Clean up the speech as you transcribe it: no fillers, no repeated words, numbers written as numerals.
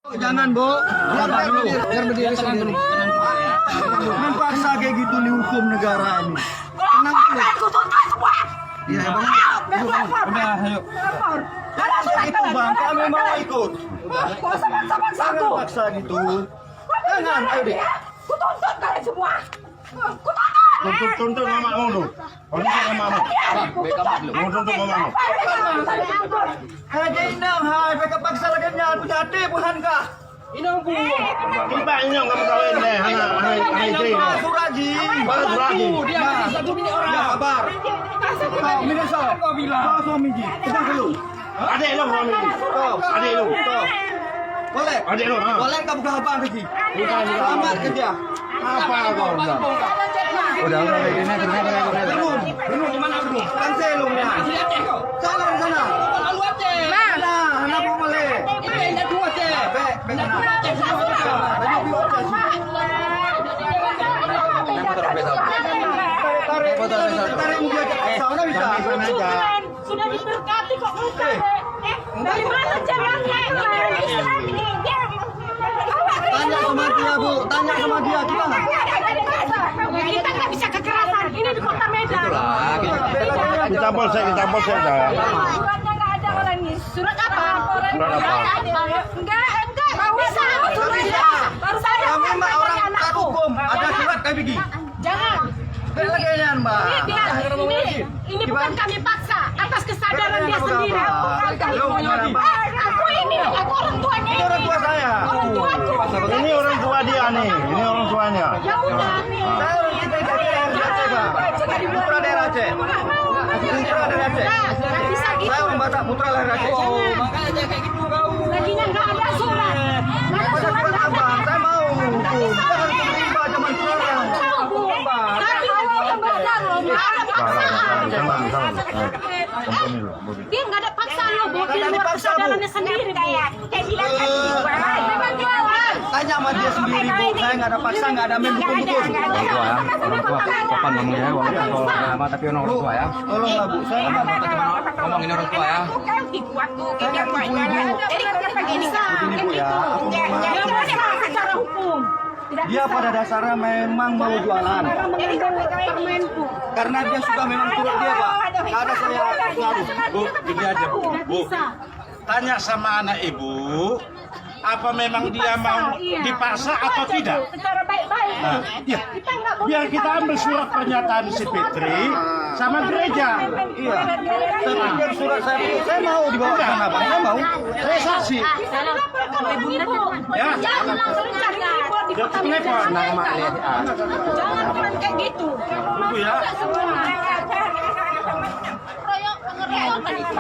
Jangan, Bu. Biar berdiri sendiri. Jangan paksa kayak gitu dihukum negara ini. Tenang dulu. Iya, Bang. Udah, ayo. Itu Bang, kami mau ikut. Jangan paksa gitu. Jangan, ayo deh. Kutuntut kalian semua. Tuntut mamamu lu. Tuntut mamamu. Mau tuntut mamamu. Haji Indang, hai, mereka paksa lagi nyal pujati bukan kah? Inang bu. Tiba ini kamu kawin deh, hana istri. Suraji. Baru Suraji. Dia satu minit orang. Ya, kabar. Kau minum so. Kau bilang. Kau suami ji. Kita dulu. Adik lu suami. Adik lu. Boleh. Adik lu. Boleh kau buka apa Haji? Bukan. Selamat kerja. Apa kau bilang? Udah ini Benung di mana Benung? Kan selungnya. Sana di sana. Lalu aja. Mana? Anak mau boleh. Ini dua aja. Sudah diberkati kok dari mana caranya? Tanya sama dia, Bu. Tanya sama dia gimana? Kita nggak bisa kekerasan. Ini di kota Medan. Kita polsek dah. Suratnya nggak ada orang ini. Surat apa? Surat apa? Enggak. Mau bisa. Baru saya. Kami mah orang tak hukum. Ada surat kami pergi. Jangan. Belakangan, Mbak. Ini bukan kami paksa atas kesadaran dia sendiri. Aku orang tuanya. Ini orang tua saya. Orang tuaku. Ini orang tua dia nih. Ini orang tuanya. Ya udah. Saya orang kita dari Aceh, Pak. Putra daerah Aceh. Putra dari Aceh. Nggak bisa gitu. Saya orang Batak, putra dari Aceh. Makanya dia kayak gitu kau. Laginya nggak ada surat. Nggak ada Pada surat. surat apa? Saya mau hukum. Kita harus terima zaman sekarang. Tapi kalau yang nggak ada loh, nggak ada paksaan. Dia nggak ada paksaan loh, Bu. Di luar kesadarannya sendiri, Bu. Kayak bilang kan, memang jualan. Tanya sama dia sendiri, Bu. Saya nggak ada paksa, nggak ada main dukun-dukun. Orang tua sopan ngomongnya, walaupun kalau lama tapi orang tua ya. Tolonglah, Bu. Saya nggak dapat gimana. Ngomongin orang tua ya. Saya nggak tipu Ibu. Jadi kenapa gini? Begini, Bu, ya. Aku mohon maaf. Secara hukum. Dia pada dasarnya memang mau jualan. Karena dia suka memang turut dia, Pak. Nggak ada saya ngaruh. Bu, gini aja Bu. Bu, tanya sama anak ibu, apa memang dia mau dipaksa atau tidak? Secara baik-baik. Nah, iya. Biar kita ambil surat pernyataan si Fitri sama gereja. Iya. Tapi biar surat saya mau dibawa ke sana, Pak. Saya mau. Saya saksi. Ya. Jangan langsung cari impor di kota Telepon. Medan. Jangan kayak gitu. Tunggu ya. Royok pengeroyokan itu.